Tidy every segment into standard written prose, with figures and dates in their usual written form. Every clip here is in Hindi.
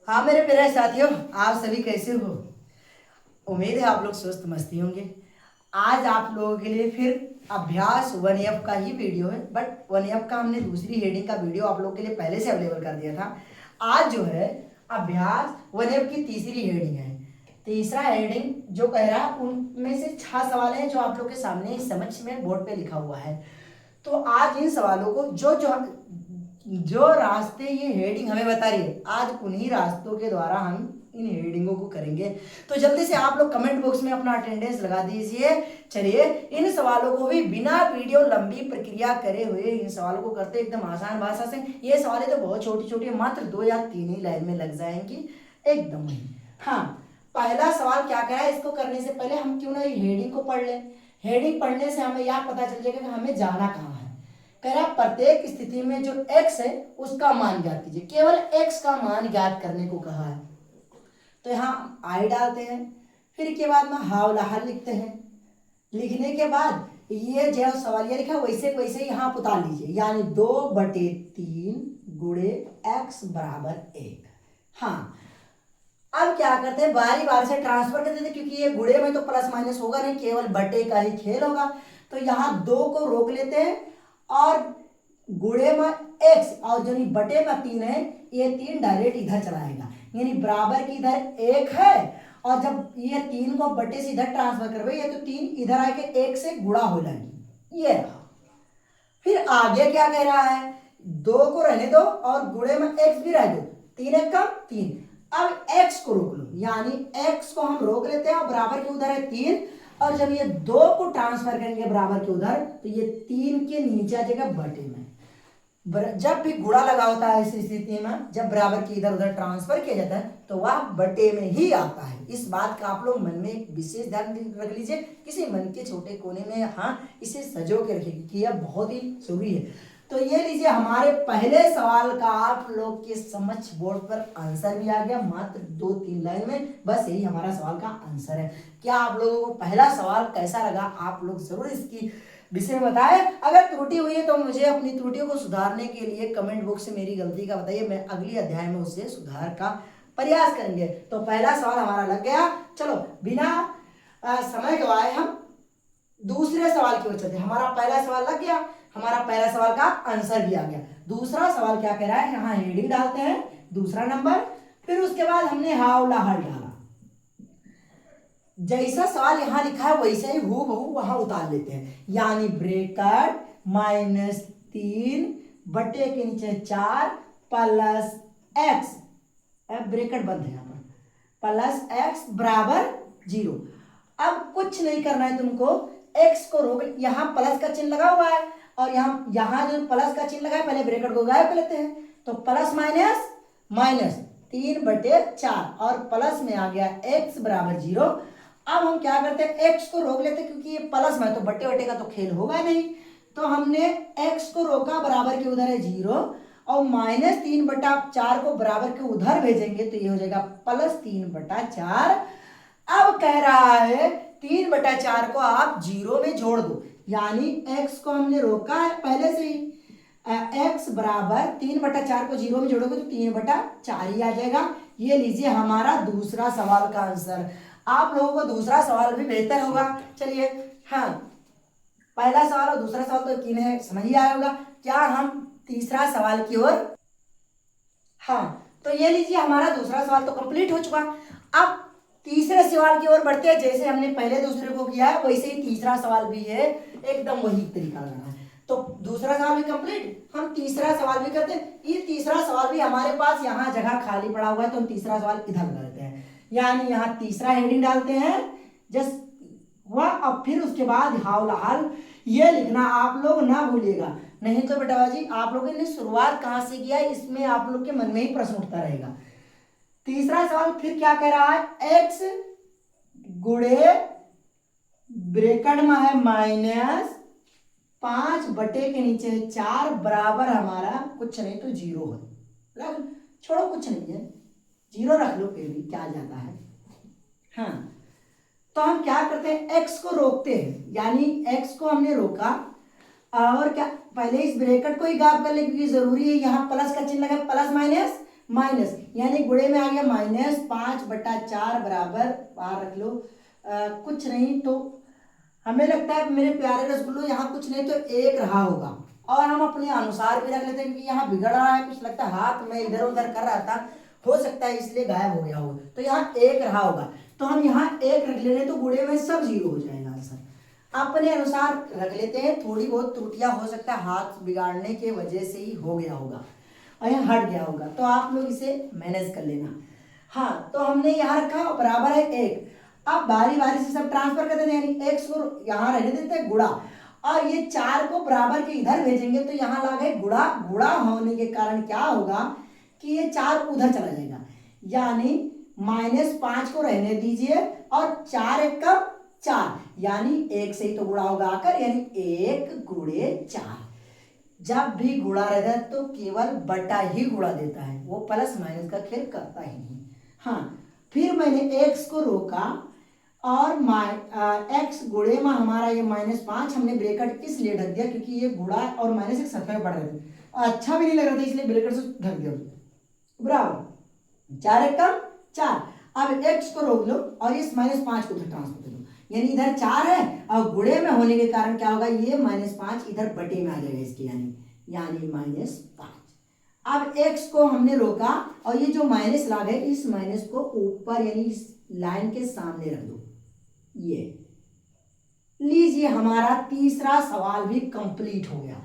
हाँ मेरे प्यारे साथियों, आप सभी कैसे हो? उम्मीद है आप लोग स्वस्थ मस्ती होंगे। आज आप लोगों के लिए फिर अभ्यास 1F का ही वीडियो है, बट 1F का हमने दूसरी हेडिंग का वीडियो आप लोगों के लिए पहले से अवेलेबल कर दिया था। आज जो है अभ्यास 1F की तीसरी हेडिंग है। तीसरा हेडिंग जो कह रहा है उनमें से 6 सवाल हैं जो आप लोग के सामने समझ में बोर्ड पे लिखा हुआ है। तो आज इन सवालों को जो जो जो रास्ते ये हेडिंग हमें बता रही है, आज उन्हीं रास्तों के द्वारा हम इन हेडिंगों को करेंगे। तो जल्दी से आप लोग कमेंट बॉक्स में अपना अटेंडेंस लगा दीजिए। चलिए इन सवालों को भी बिना वीडियो लंबी प्रक्रिया करे हुए इन सवालों को करते एकदम आसान भाषा से। ये सवालें तो बहुत छोटी छोटी, मात्र 2 या 3 ही लाइन में लग जाएंगी एकदम ही। हाँ, पहला सवाल क्या कह रहा है, इसको करने से पहले हम क्यों ना हेडिंग को पढ़ लें। हेडिंग पढ़ने से हमें यह पता चल जाएगा कि हमें जाना कहाँ है। कह रहा प्रत्येक स्थिति में जो x है उसका मान ज्ञात कीजिए। केवल x का मान ज्ञात करने को कहा है। तो यहाँ i डालते हैं, फिर के बाद में हावला हल लिखते हैं। लिखने के बाद ये जो सवालिया लिखा वैसे वैसे यहाँ आप उतार लीजिए, यानी 2/3 गुणे x बराबर 1। हाँ, अब क्या करते हैं, बारी बारी से ट्रांसफर कर देते हैं, क्योंकि ये गुणे में तो प्लस माइनस होगा नहीं, केवल बटे का ही खेल होगा। तो यहाँ 2 को रोक लेते हैं और गुणे में x और जो बटे में 3 है, ये 3 डायरेक्ट इधर चलाएगा, यानी बराबर की इधर 1 है। और जब ये 3 को बटे से इधर ट्रांसफर करवे तो 3 इधर आके 1 से गुणा हो जाएगी, ये रहा। फिर आगे क्या कह रहा है, 2 को रहने दो और गुणे में x भी रह दो, 3 एक कम 3। अब x को रोक लो, यानी x को हम रोक लेते हैं और बराबर के उधर है 3, और जब ये 2 को ट्रांसफर करेंगे बराबर के उधर तो ये 3 के नीचे आ जाएगा बटे में। जब भी गुणा लगा होता है ऐसी स्थिति में, जब बराबर की इधर उधर ट्रांसफर किया जाता है तो वह बटे में ही आता है। इस बात का आप लोग मन में एक विशेष ध्यान रख लीजिए, किसी मन के छोटे कोने में हाँ इसे सजो के रखिए, क्योंकि यह बहुत ही जरूरी है। तो ये लीजिए, हमारे पहले सवाल का आप लोग के समझ बोर्ड पर आंसर भी आ गया, मात्र 2-3 लाइन में। बस यही हमारा सवाल का आंसर है। क्या आप लोगों को पहला सवाल कैसा लगा, आप लोग जरूर इसकी विषय में बताएं। अगर त्रुटि हुई है तो मुझे अपनी त्रुटियों को सुधारने के लिए कमेंट बॉक्स से मेरी गलती का बताइए, मैं अगली अध्याय में उससे सुधार का प्रयास करेंगे। तो पहला सवाल हमारा लग गया। चलो बिना समय गवाए हम दूसरे सवाल की ओर चलते हैं। हमारा पहला सवाल लग गया, हमारा पहला सवाल का आंसर भी आ गया। दूसरा सवाल क्या कह रहा है, यहाँ हेडिंग डालते हैं दूसरा नंबर, फिर उसके बाद हमने हावला हल डाला। जैसा सवाल यहां लिखा है वैसे ही हूबहू वहां उतार लेते हैं, यानी ब्रेकेट -3 बटे के नीचे 4 प्लस x, अब ब्रेकेट बंद है यहाँ पर, प्लस x बराबर 0। अब कुछ नहीं करना है तुमको, x को रोक, यहाँ प्लस का चिन्ह लगा हुआ है और यहाँ जो प्लस का चिन्ह लगा है पहले ब्रेकेट को गायब कर लेते हैं। तो प्लस माइनस माइनस 3/4 और प्लस में आ गया x बराबर 0। अब हम क्या करते हैं, x को रोक लेते हैं, क्योंकि ये प्लस में तो बटे बटे का तो खेल होगा नहीं। तो हमने x को रोका, बराबर के उधर है 0, और -3/4 को बराबर के उधर भेजेंगे तो ये हो जाएगा +3/4। अब कह रहा है 3/4 को आप 0 में जोड़ दो, यानी x को हमने रोका है पहले से ही, x बराबर 3/4 को 0 में जोड़ोगे तो 3/4 ही आ जाएगा। ये लीजिए हमारा दूसरा सवाल का आंसर। आप लोगों को दूसरा सवाल भी बेहतर होगा। चलिए, हाँ पहला सवाल और दूसरा सवाल तो किन्हें समझ ही आया होगा। क्या हम तीसरा सवाल की ओर, हाँ तो ये लीजिए हमारा दूसरा सवाल तो कंप्लीट हो चुका। अब तीसरे सवाल की ओर बढ़ते हैं। जैसे हमने पहले दूसरे को किया है वैसे ही तीसरा सवाल भी है, एकदम वही तरीका लगा है। तो दूसरा सवाल भी कंप्लीट, हम तीसरा सवाल भी करते हैं। ये तीसरा सवाल भी हमारे पास यहाँ जगह खाली पड़ा हुआ है, तो हम तीसरा सवाल इधर लगा देते हैं, यानी यहाँ तीसरा हेडिंग डालते हैं जस्ट हुआ। अब फिर उसके बाद हावला हल ये लिखना आप लोग ना भूलिएगा, नहीं तो बेटा बाजी आप लोगों ने शुरुआत कहाँ से किया है इसमें आप लोग के मन में ही प्रश्न उठता रहेगा। तीसरा सवाल फिर क्या कह रहा है, x गुणे ब्रेकेट में है -5 बटे के नीचे 4 बराबर हमारा कुछ नहीं तो 0 है। छोड़ो कुछ नहीं है, 0 रख लो, फिर भी क्या जाता है। हाँ तो हम क्या करते हैं, x को रोकते हैं, यानी x को हमने रोका और क्या पहले इस ब्रैकेट को ही गायब कर ले, क्योंकि जरूरी है यहाँ प्लस का चिन्ह लगा, प्लस माइनस माइनस, यानी गुणे में आ गया -5/4 बराबर, बाहर रख लो, कुछ नहीं तो हमें लगता है मेरे प्यारे रसगुल्लो यहाँ कुछ नहीं तो 1 रहा होगा, और हम अपने अनुसार भी रख लेते हैं क्योंकि यहाँ बिगड़ रहा है, कुछ लगता है हाथ में इधर उधर कर रहा था, हो सकता है इसलिए गायब हो गया होगा, तो यहाँ 1 रहा होगा, तो हम यहाँ 1 रख लेंगे तो गुणे में सब 0 हो जाएगा आंसर। अपने अनुसार रख लेते हैं, थोड़ी बहुत त्रुटियां हो सकता है हाथ बिगाड़ने के वजह से ही हो गया होगा और यहाँ हट गया होगा, तो आप लोग इसे मैनेज कर लेना। हाँ, तो हमने यहाँ रखा बराबर है 1। अब बारी बारी से सब ट्रांसफर कर देते हैं, यानी x को यहाँ रहने देते हैं गुणा, और ये 4 को बराबर के इधर भेजेंगे तो यहाँ ला गए गुणा, गुणा होने के कारण क्या होगा कि ये 4 उधर चला जाएगा, यानी -5 को रहने दीजिए और 4 1 का 4, यानी 1 से ही तो गुणा होगा आकर, यानी 1 गुणे 4। जब भी गुणा रहता है तो केवल बटा ही गुणा देता है, वो प्लस माइनस का खेल करता ही नहीं। हाँ, फिर मैंने x को रोका और x गुणे में हमारा ये -5 हमने ब्रैकेट इसलिए ढक दिया क्योंकि ये गुणा और माइनस एक साथ में पड़ रहे थे और अच्छा भी नहीं लग रहा था, इसलिए ब्रैकेट से ढक दिया बराबर 4 1 का 4। अब x को रोक लो और इस -5 को उधर ट्रांसफर कर दो, यानी इधर 4 है और गुणे में होने के कारण क्या होगा, ये -5 इधर बटे में आ जाएगा इसके, यानी -5। अब x को हमने रोका और ये जो माइनस ला गए इस माइनस को ऊपर यानी इस लाइन के सामने रख दो। ये लीजिए हमारा तीसरा सवाल भी कंप्लीट हो गया,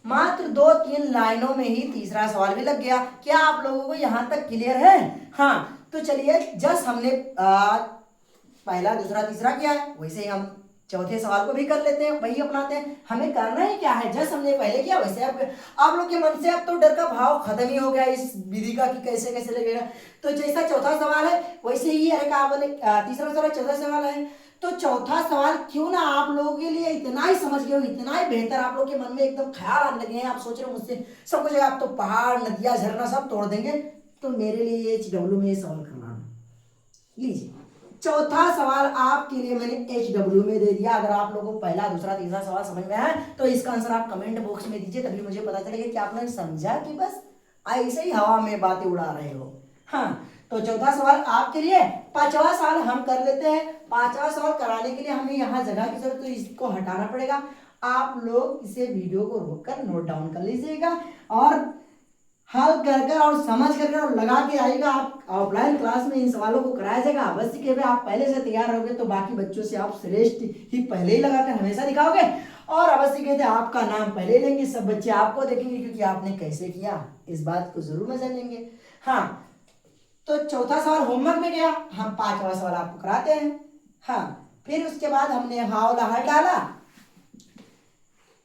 मात्र 2-3 लाइनों में ही तीसरा सवाल भी लग गया। क्या आप लोगों को यहां तक क्लियर है? हाँ, तो चलिए जस्ट हमने पहला दूसरा तीसरा किया है, वैसे ही हम चौथे सवाल को भी कर लेते हैं, वही अपनाते हैं। हमें करना ही क्या है, जस्ट हमने पहले किया वैसे आप लोग के मन से अब तो डर का भाव खत्म ही हो गया इस विधि का कि कैसे कैसे लगेगा। तो जैसा चौथा सवाल है वैसे ही तीसरा सवाल चौथा सवाल है, तो चौथा सवाल क्यों ना आप लोगों के लिए इतना ही समझ गए हो, इतना ही बेहतर आप लोग के मन में एकदम ख्याल आने लगे हैं, आप सोच रहे हो मुझसे सब कुछ आप तो पहाड़ नदियां झरना सब तोड़ देंगे, तो मेरे लिए HW में सवाल करना। लीजिए चौथा सवाल आपके लिए मैंने HW में दे दिया। अगर आप लोगों को पहला दूसरा तीसरा सवाल समझ में आया तो इसका आंसर आप कमेंट बॉक्स में दीजिए, तभी मुझे पता चलेगा कि आपने समझा कि बस ऐसे ही हवा में बातें उड़ा रहे हो। हाँ, तो चौथा सवाल आपके लिए। पांचवा सवाल हम कर लेते हैं। पांचवा सवाल कराने के लिए हमें यहाँ जगह की जरूरत, तो इसको हटाना पड़ेगा। आप लोग इसे वीडियो को रोककर नोट डाउन कर लीजिएगा और हल कर और समझ कर और लगा के आएगा। आप ऑफलाइन क्लास में इन सवालों को कराया जाएगा। अवश्य के आप पहले से तैयार रहोगे तो बाकी बच्चों से आप श्रेष्ठ ही पहले ही लगाकर हमेशा दिखाओगे और अवश्य कहते आपका नाम पहले लेंगे, सब बच्चे आपको देखेंगे क्योंकि आपने कैसे किया इस बात को जरूर नजर लेंगे। हाँ, तो चौथा सवाल होमवर्क में गया, हम पांचवा सवाल आपको कराते हैं। हाँ, फिर उसके बाद हमने हाव लहर डाला।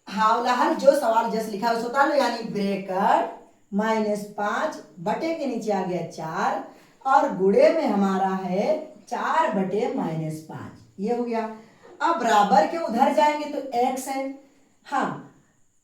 हाव लहर जो सवाल जैसे लिखा है उसको उतार लो, यानी ब्रेकेट -5 बटे के नीचे आ गया 4 और गुणे में हमारा है 4 बटे -5, ये हो गया। अब बराबर के उधर जाएंगे तो x है। हाँ,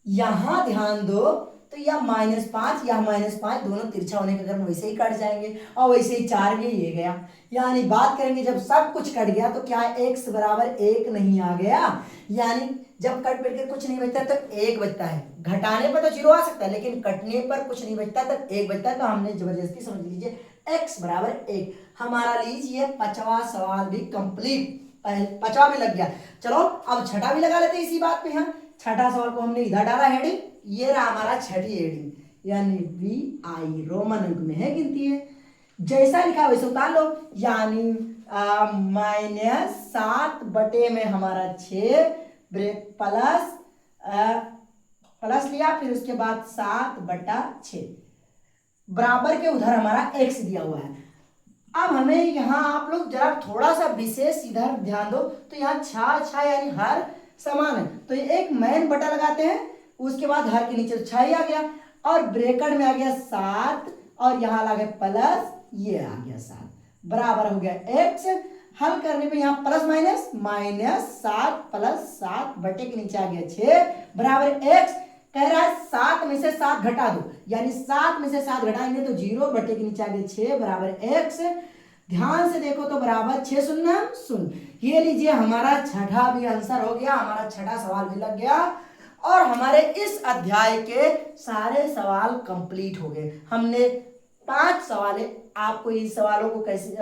यहां ध्यान दो तो यह -5 या -5 दोनों तिरछा होने के कारण वैसे ही कट जाएंगे और वैसे ही 4 भी ये गया। यानी बात करेंगे जब सब कुछ कट गया तो क्या x बराबर 1 नहीं आ गया, यानी जब कट बैठ कर कुछ नहीं बचता तो 1 बचता है। घटाने पर तो 0 आ सकता है लेकिन कटने पर कुछ नहीं बचता तो 1 बचता है। तो हमने जबरदस्ती समझ लीजिए x बराबर 1। हमारा लीजिए पांचवा सवाल भी कंप्लीट, पांचवा भी लग गया। चलो अब छठा भी लगा लेते हैं इसी बात पे। हाँ, छठा सवाल को हमने इधर डाला हेडिंग, ये रहा हमारा छठी हेडिंग, यानी VI रोमन अंक में है, गिनती है। जैसा लिखा वैसे उतार लो, यानी -7 बटे में हमारा 6 ब्रेक प्लस लिया, फिर उसके बाद 7 बटा 6 बराबर के उधर हमारा x दिया हुआ है। अब हमें यहाँ आप लोग जरा थोड़ा सा विशेष इधर ध्यान दो, तो यहाँ छा यानी हर समान है तो एक मैन बटा लगाते हैं, उसके बाद हर के नीचे 6 ही आ गया और ब्रैकेट में आ गया 7 और यहाँ लगा प्लस, ये आ गया 7 बराबर हो गया x। हल करने पे यहाँ प्लस -7 प्लस 7 बटे के नीचे आ गया 6 बराबर x। कह रहा है 7 में से 7 घटा दो, यानी 7 में से 7 घटाएंगे तो 0 बटे के नीचे आ गया 6 बराबर x। ध्यान से देखो तो बराबर 6 0 0। ये लीजिए हमारा छठा भी आंसर हो गया, हमारा छठा सवाल भी लग गया और हमारे इस अध्याय के सारे सवाल कंप्लीट हो गए। हमने 5 सवाल है, आपको इन सवालों को कैसे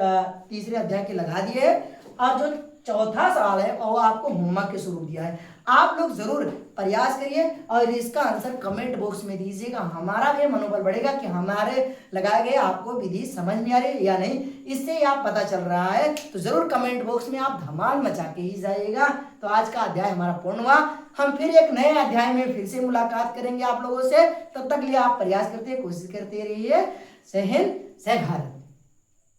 तीसरे अध्याय के लगा दिए है, और जो चौथा सवाल है वो आपको होमवर्क के स्वरूप दिया है। आप लोग जरूर प्रयास करिए और इसका आंसर कमेंट बॉक्स में दीजिएगा। हमारा भी मनोबल बढ़ेगा कि हमारे लगाए गए आपको विधि समझ में आ रही है या नहीं, इससे ही आप पता चल रहा है। तो जरूर कमेंट बॉक्स में आप धमाल मचा के ही जाइएगा। तो आज का अध्याय हमारा पूर्ण हुआ। हम फिर एक नए अध्याय में फिर से मुलाकात करेंगे आप लोगों से। तब तक लिए आप प्रयास करते कोशिश करते रहिए। जय हिंद, जय भारत।